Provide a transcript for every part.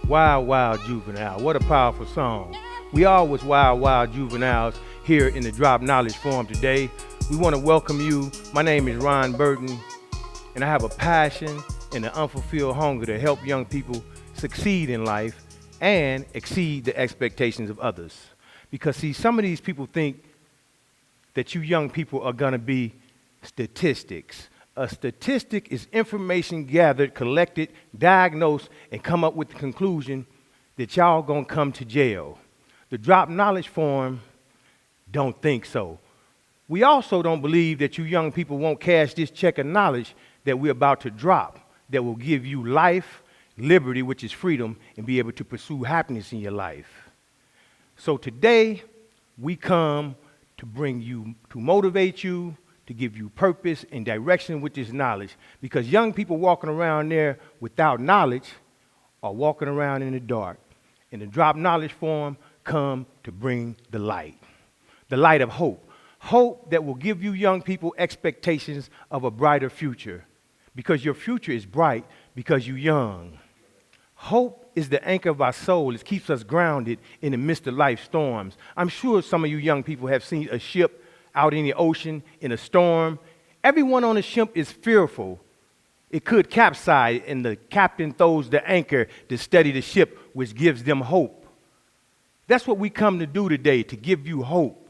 Wild, Wild Juvenile. What a powerful song. We all was Wild, Wild Juveniles here in the Drop Knowledge Forum today. We want to welcome you. My name is Ron Burton, and I have a passion and an unfulfilled hunger to help young people succeed in life and exceed the expectations of others. Because see, some of these people think that you young people are gonna be statistics. A statistic is information gathered, collected, diagnosed, and come up with the conclusion that y'all gonna come to jail. The Drop Knowledge Forum don't think so. We also don't believe that you young people won't cash this check of knowledge that we're about to drop that will give you life, liberty, which is freedom, and be able to pursue happiness in your life. So today, we come to bring you, to motivate you, to give you purpose and direction with this knowledge. Because young people walking around there without knowledge are walking around in the dark. And the Drop Knowledge Forum come to bring the light of hope. Hope that will give you young people expectations of a brighter future. Because your future is bright because you're young. Hope is the anchor of our soul. It keeps us grounded in the midst of life storms. I'm sure some of you young people have seen a ship out in the ocean in a storm. Everyone on the ship is fearful. It could capsize, and the captain throws the anchor to steady the ship, which gives them hope. That's what we come to do today, to give you hope.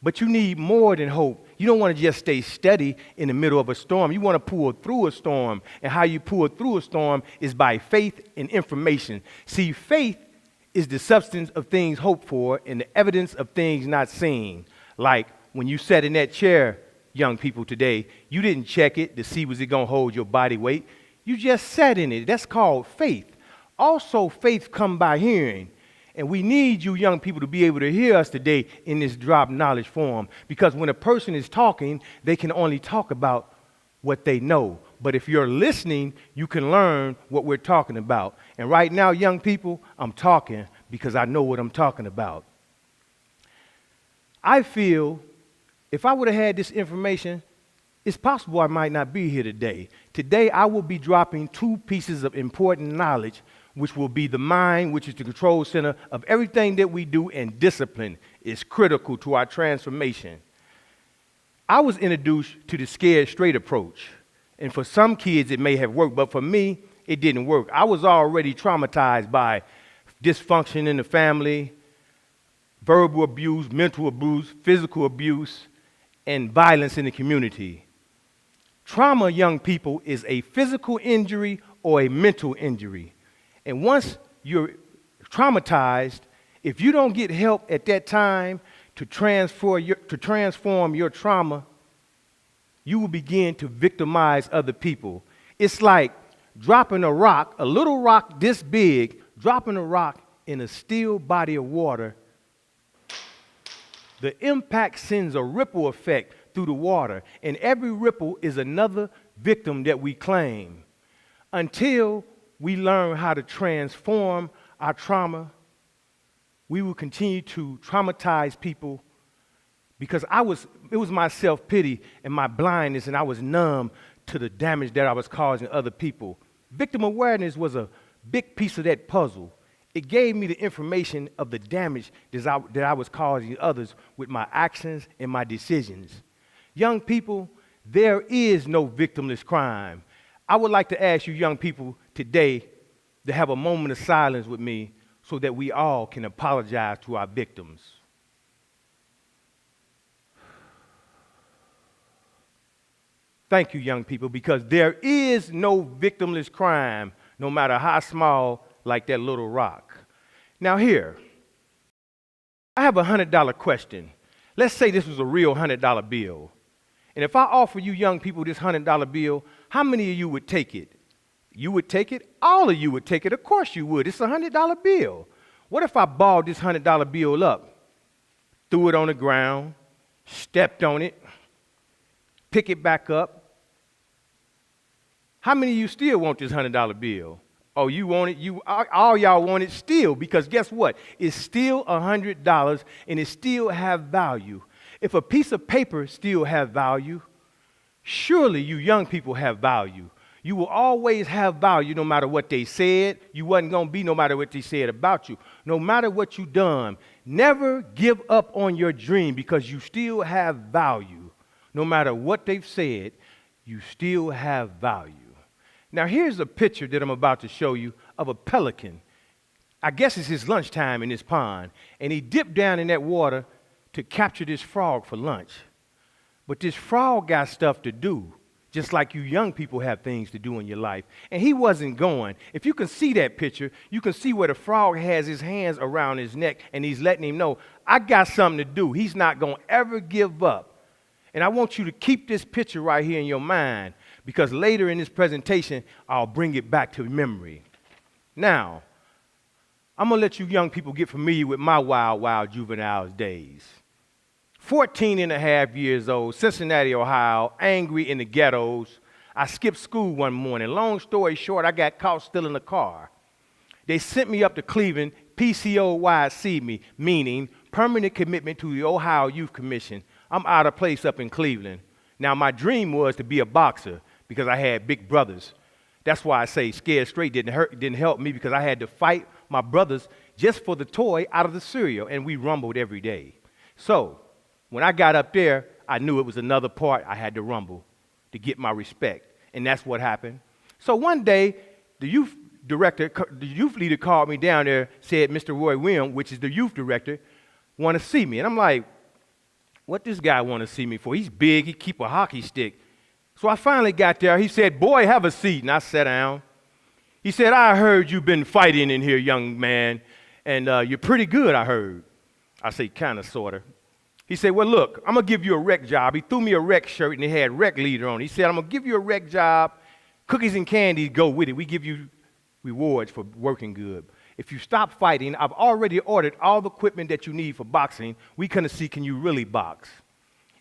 But you need more than hope. You don't want to just stay steady in the middle of a storm. You want to pull through a storm. And how you pull through a storm is by faith and information. See, faith is the substance of things hoped for and the evidence of things not seen. Like when you sat in that chair, young people today, you didn't check it to see was it going to hold your body weight. You just sat in it. That's called faith. Also, faith comes by hearing. And we need you young people to be able to hear us today in this Drop Knowledge Forum. Because when a person is talking, they can only talk about what they know. But if you're listening, you can learn what we're talking about. And right now, young people, I'm talking because I know what I'm talking about. I feel if I would have had this information, it's possible I might not be here today. Today, I will be dropping 2 pieces of important knowledge, which will be the mind, which is the control center of everything that we do, and discipline is critical to our transformation. I was introduced to the scared straight approach, and for some kids it may have worked, but for me, it didn't work. I was already traumatized by dysfunction in the family, verbal abuse, mental abuse, physical abuse, and violence in the community. Trauma, young people, is a physical injury or a mental injury. And once you're traumatized, if you don't get help at that time to transform your trauma, you will begin to victimize other people. It's like dropping a rock, a little rock this big, dropping a rock in a still body of water. The impact sends a ripple effect through the water, and every ripple is another victim that we claim. Until we learn how to transform our trauma, we will continue to traumatize people because it was my self-pity and my blindness, and I was numb to the damage that I was causing other people. Victim awareness was a big piece of that puzzle. It gave me the information of the damage that I was causing others with my actions and my decisions. Young people, there is no victimless crime. I would like to ask you young people today to have a moment of silence with me so that we all can apologize to our victims. Thank you, young people, because there is no victimless crime, no matter how small, like that little rock. Now here, I have a $100 question. Let's say this was a real $100 bill. And if I offer you young people this $100 bill, how many of you would take it? You would take it? All of you would take it. Of course you would. It's a $100 bill. What if I balled this $100 bill up, threw it on the ground, stepped on it, pick it back up? How many of you still want this $100 bill? Oh, you want it? All y'all want it still, because guess what? It's still $100 and it still have value. If a piece of paper still have value, surely you young people have value. You will always have value no matter what they said. You wasn't going to be no matter what they said about you. No matter what you done, never give up on your dream because you still have value. No matter what they've said, you still have value. Now here's a picture that I'm about to show you of a pelican. I guess it's his lunchtime in this pond, and he dipped down in that water to capture this frog for lunch. But this frog got stuff to do, just like you young people have things to do in your life. And he wasn't going. If you can see that picture, you can see where the frog has his hands around his neck, and he's letting him know, I got something to do. He's not going to ever give up. And I want you to keep this picture right here in your mind, because later in this presentation, I'll bring it back to memory. Now, I'm going to let you young people get familiar with my wild, wild juveniles days. 14 and a half years old, Cincinnati, Ohio, angry in the ghettos. I skipped school one morning. Long story short, I got caught stealing a car. They sent me up to Cleveland, PCOYC me, meaning permanent commitment to the Ohio Youth Commission. I'm out of place up in Cleveland. Now, my dream was to be a boxer because I had big brothers. That's why I say scared straight didn't help me, because I had to fight my brothers just for the toy out of the cereal, and we rumbled every day. So when I got up there, I knew it was another part I had to rumble to get my respect, and that's what happened. So one day, the youth leader called me down there, said, Mr. Roy Williams, which is the youth director, want to see me. And I'm like, what this guy want to see me for? He's big, he keep a hockey stick. So I finally got there. He said, boy, have a seat. And I sat down. He said, I heard you've been fighting in here, young man, and you're pretty good, I heard. I said, kind of, sort of. He said, well, look, I'm going to give you a rec job. He threw me a rec shirt, and it had rec leader on it. He said, I'm going to give you a rec job. Cookies and candy go with it. We give you rewards for working good. If you stop fighting, I've already ordered all the equipment that you need for boxing. We kind of see, can you really box?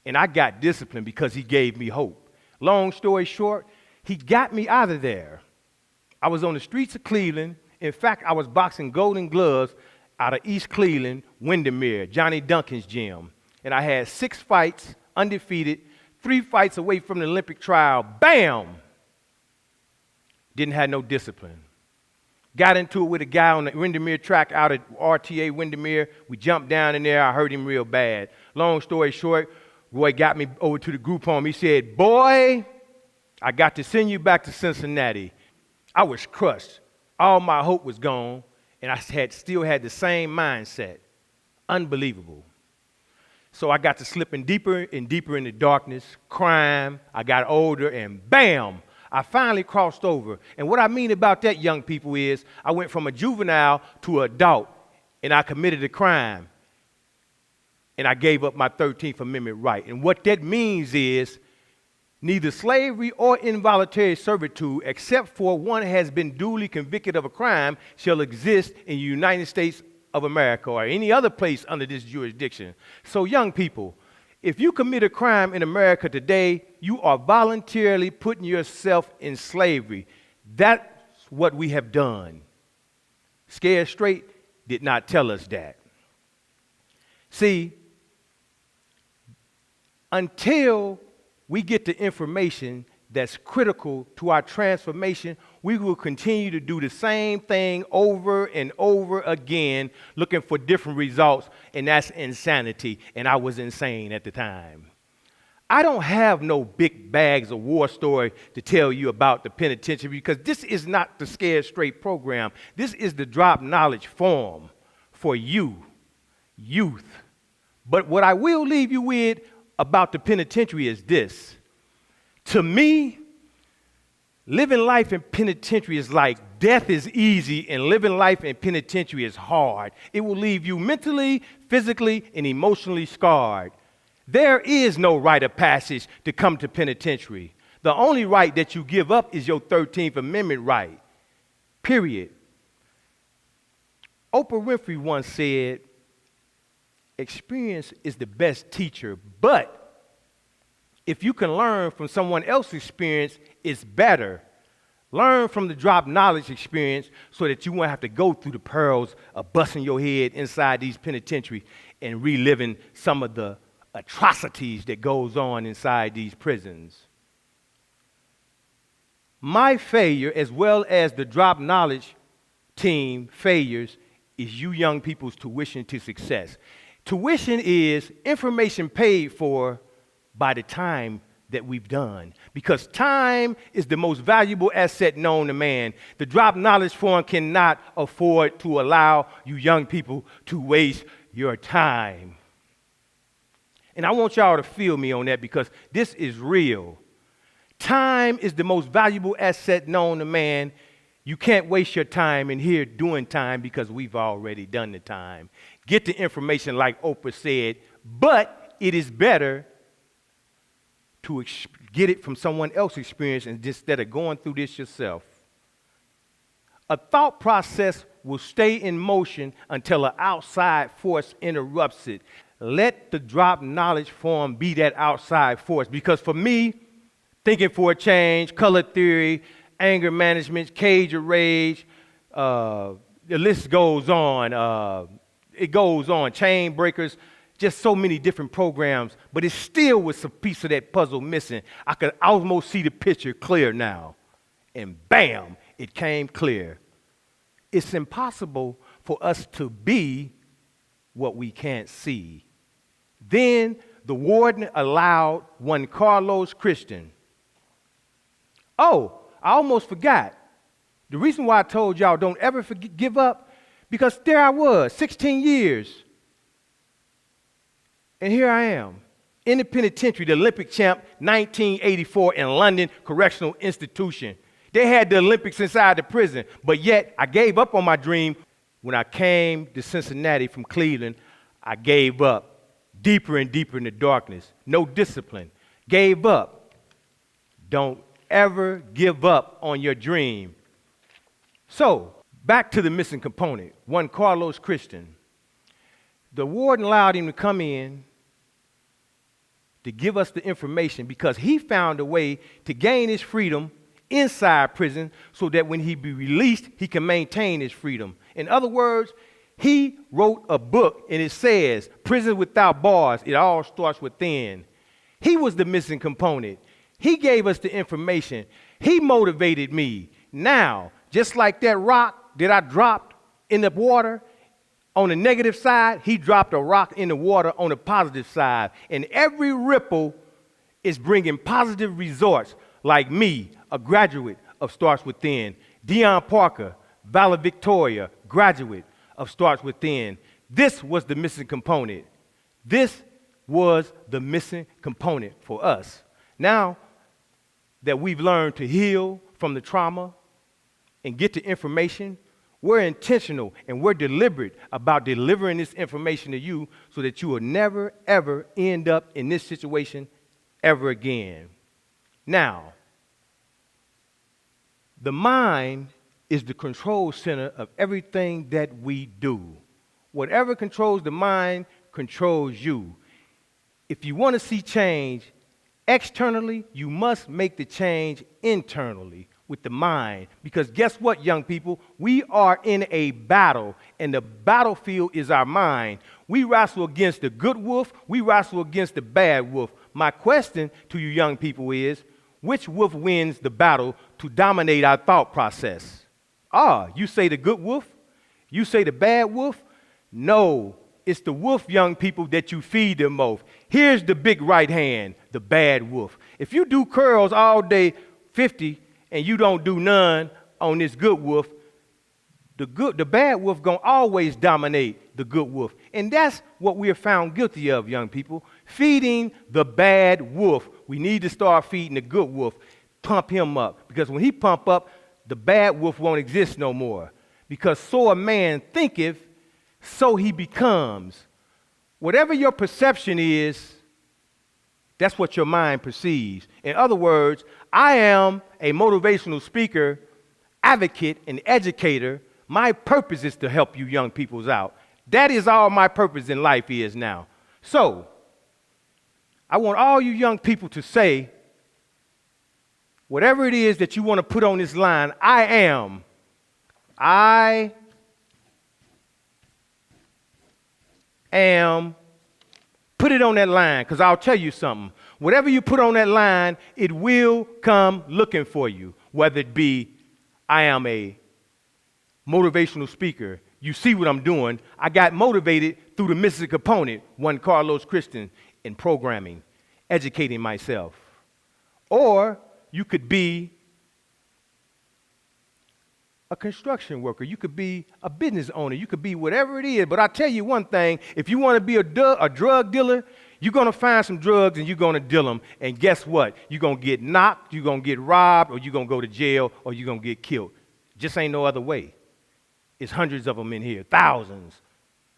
And I got disciplined because he gave me hope. Long story short, he got me out of there. I was on the streets of Cleveland. In fact, I was boxing Golden Gloves out of East Cleveland, Windermere, Johnny Duncan's gym. And I had 6 fights, undefeated, 3 fights away from the Olympic trial. Bam! Didn't have no discipline. Got into it with a guy on the Windermere track out at RTA Windermere. We jumped down in there. I hurt him real bad. Long story short, Roy got me over to the group home. He said, boy, I got to send you back to Cincinnati. I was crushed. All my hope was gone, and I still had the same mindset. Unbelievable. So I got to slipping deeper and deeper into darkness, crime. I got older, and bam, I finally crossed over. And what I mean about that, young people, is I went from a juvenile to an adult, and I committed a crime. And I gave up my 13th Amendment right. And what that means is neither slavery or involuntary servitude, except for one has been duly convicted of a crime, shall exist in the United States of America or any other place under this jurisdiction. So young people, if you commit a crime in America today, you are voluntarily putting yourself in slavery. That's what we have done. Scared Straight did not tell us that. See, until we get the information that's critical to our transformation, we will continue to do the same thing over and over again, looking for different results, and that's insanity, and I was insane at the time. I don't have no big bags of war story to tell you about the penitentiary, because this is not the Scared Straight program. This is the Drop Knowledge Forum for you, youth. But what I will leave you with about the penitentiary is this. To me, living life in penitentiary is like death is easy and living life in penitentiary is hard. It will leave you mentally, physically, and emotionally scarred. There is no rite of passage to come to penitentiary. The only right that you give up is your 13th Amendment right, period. Oprah Winfrey once said, experience is the best teacher, but if you can learn from someone else's experience, it's better. Learn from the Drop Knowledge experience so that you won't have to go through the perils of busting your head inside these penitentiaries and reliving some of the atrocities that goes on inside these prisons. My failure, as well as the Drop Knowledge team failures, is you young people's tuition to success. Tuition is information paid for by the time that we've done, because time is the most valuable asset known to man. The Drop Knowledge Forum cannot afford to allow you young people to waste your time. And I want y'all to feel me on that, because this is real. Time is the most valuable asset known to man. You can't waste your time in here doing time, because we've already done the time. Get the information like Oprah said, but it is better to get it from someone else's experience instead of going through this yourself. A thought process will stay in motion until an outside force interrupts it. Let the Drop Knowledge Forum be that outside force, because for me, thinking for a change, color theory, anger management, cage of rage, the list goes on. It goes on. Chain breakers, just so many different programs, but it still was a piece of that puzzle missing. I could almost see the picture clear now. And bam, it came clear. It's impossible for us to be what we can't see. Then the warden allowed one Carlos Christian. Oh, I almost forgot. The reason why I told y'all don't ever give up, because there I was, 16 years. And here I am, in the penitentiary, the Olympic champ, 1984 in London Correctional Institution. They had the Olympics inside the prison, but yet I gave up on my dream. When I came to Cincinnati from Cleveland, I gave up deeper and deeper in the darkness. No discipline. Gave up. Don't ever give up on your dream. So, back to the missing component, one Carlos Christian. The warden allowed him to come in to give us the information, because he found a way to gain his freedom inside prison so that when he be released, he can maintain his freedom. In other words, he wrote a book, and it says, Prison Without Bars, It All Starts Within. He was the missing component. He gave us the information. He motivated me. Now, just like that rock that I dropped in the water, on the negative side, he dropped a rock in the water on the positive side. And every ripple is bringing positive results, like me, a graduate of Starts Within. Deion Parker, valedictorian, graduate of Starts Within. This was the missing component. This was the missing component for us. Now that we've learned to heal from the trauma and get the information, we're intentional and we're deliberate about delivering this information to you so that you will never, ever end up in this situation ever again. Now, the mind is the control center of everything that we do. Whatever controls the mind controls you. If you want to see change externally, you must make the change internally with the mind. Because guess what, young people? We are in a battle, and the battlefield is our mind. We wrestle against the good wolf. We wrestle against the bad wolf. My question to you young people is, which wolf wins the battle to dominate our thought process? You say the good wolf? You say the bad wolf? No, it's the wolf, young people, that you feed the most. Here's the big right hand, the bad wolf. If you do curls all day, 50, and you don't do none on this good wolf, the bad wolf gonna always dominate the good wolf. And that's what we are found guilty of, young people, feeding the bad wolf. We need to start feeding the good wolf, pump him up, because when he pump up, the bad wolf won't exist no more. Because so a man thinketh, so he becomes. Whatever your perception is, that's what your mind perceives. In other words, I am a motivational speaker, advocate, and educator. My purpose is to help you young peoples out. That is all my purpose in life is now. So, I want all you young people to say, whatever it is that you want to put on this line, I am. Put it on that line, because I'll tell you something. Whatever you put on that line, it will come looking for you. whether it be I am a motivational speaker. You see what I'm doing. I got motivated through the missing component, one Carlos Christian, in programming, educating myself. Or you could be a construction worker. You could be a business owner. You could be whatever it is. But I tell you one thing, if you want to be a drug dealer, you're going to find some drugs and you're going to deal them. And guess what? You're going to get knocked, you're going to get robbed, or you're going to go to jail, or you're going to get killed. Just ain't no other way. It's hundreds of them in here, thousands,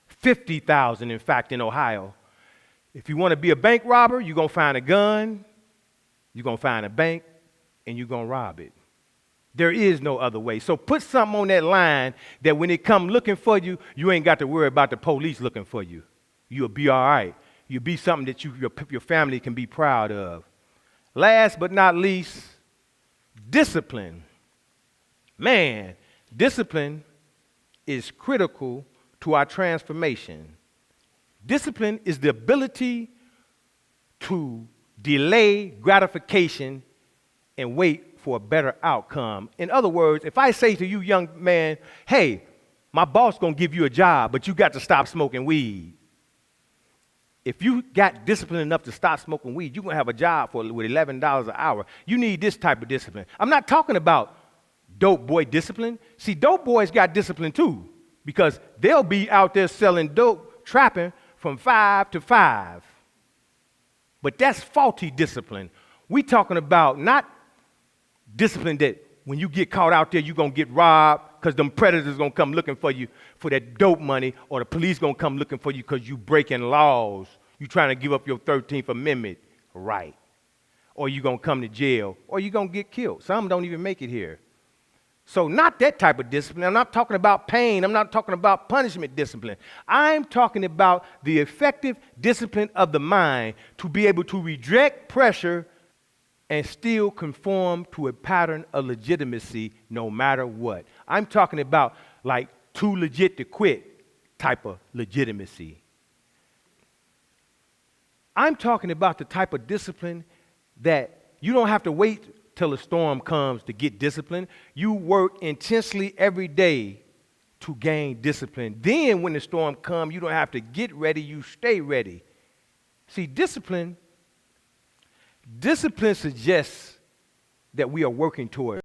50,000 in fact in Ohio. If you want to be a bank robber, you're going to find a gun, you're going to find a bank, and you're going to rob it. There is no other way. So put something on that line that when it come looking for you, you ain't got to worry about the police looking for you. You'll be all right. You'll be something that your family can be proud of. Last but not least, discipline. Man, discipline is critical to our transformation. Discipline is the ability to delay gratification and wait for a better outcome. In other words, if I say to you, young man, hey, my boss gonna give you a job, but you got to stop smoking weed. If you got discipline enough to stop smoking weed, you're gonna have a job with $11 an hour. You need this type of discipline. I'm not talking about dope boy discipline. See, dope boys got discipline too, because they'll be out there selling dope, trapping from 5 to 5. But that's faulty discipline. We talking about not discipline that when you get caught out there, you're going to get robbed because them predators going to come looking for you for that dope money, or the police going to come looking for you because you breaking laws. You trying to give up your 13th Amendment right. Or you're going to come to jail, or you're going to get killed. Some don't even make it here. So not that type of discipline. I'm not talking about pain. I'm not talking about punishment discipline. I'm talking about the effective discipline of the mind to be able to reject pressure and still conform to a pattern of legitimacy no matter what. I'm talking about like too legit to quit type of legitimacy. I'm talking about the type of discipline that you don't have to wait till a storm comes to get discipline. You work intensely every day to gain discipline. Then when the storm comes, you don't have to get ready, you stay ready. See, discipline suggests that we are working toward